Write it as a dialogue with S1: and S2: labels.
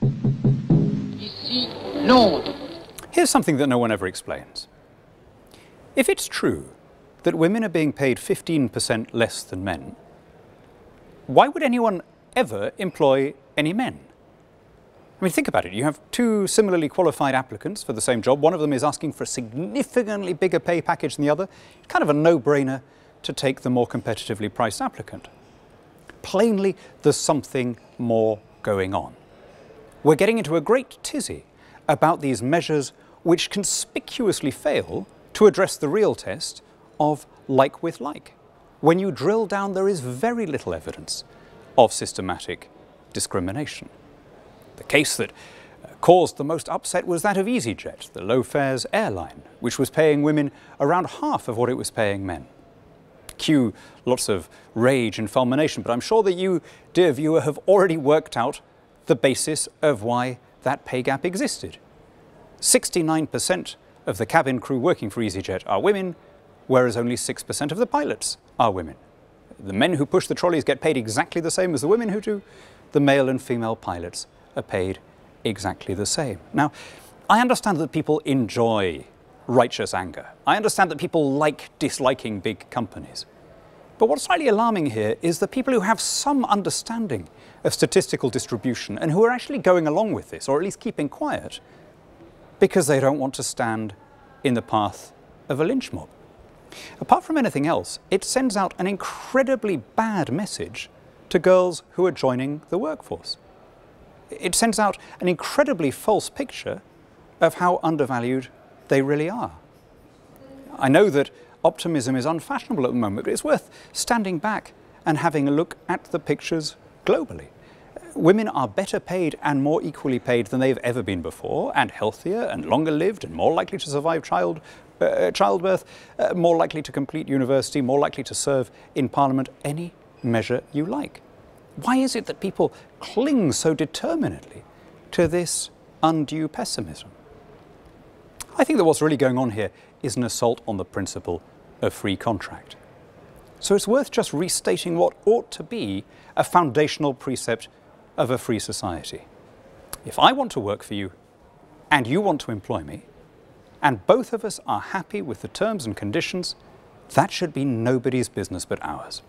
S1: Ici Londres.
S2: Here's something that no one ever explains. If it's true that women are being paid 15% less than men, why would anyone ever employ any men? I mean, think about it. You have two similarly qualified applicants for the same job. One of them is asking for a significantly bigger pay package than the other. It's kind of a no-brainer to take the more competitively priced applicant. Plainly, there's something more going on. We're getting into a great tizzy about these measures which conspicuously fail to address the real test of like with like. When you drill down, there is very little evidence of systematic discrimination. The case that caused the most upset was that of EasyJet, the low-fares airline, which was paying women around half of what it was paying men. Cue lots of rage and fulmination, but I'm sure that you, dear viewer, have already worked out the basis of why that pay gap existed. 69% of the cabin crew working for EasyJet are women, whereas only 6% of the pilots are women. The men who push the trolleys get paid exactly the same as the women who do. The male and female pilots are paid exactly the same. Now, I understand that people enjoy righteous anger. I understand that people like disliking big companies. But what's slightly alarming here is the people who have some understanding of statistical distribution and who are actually going along with this, or at least keeping quiet, because they don't want to stand in the path of a lynch mob. Apart from anything else, it sends out an incredibly bad message to girls who are joining the workforce. It sends out an incredibly false picture of how undervalued they really are. I know that optimism is unfashionable at the moment, but it's worth standing back and having a look at the pictures globally. Women are better paid and more equally paid than they've ever been before, and healthier and longer lived and more likely to survive childbirth, more likely to complete university, more likely to serve in Parliament, any measure you like. Why is it that people cling so determinedly to this undue pessimism? I think that what's really going on here is an assault on the principle of free contract. So it's worth just restating what ought to be a foundational precept of a free society. If I want to work for you and you want to employ me, and both of us are happy with the terms and conditions, that should be nobody's business but ours.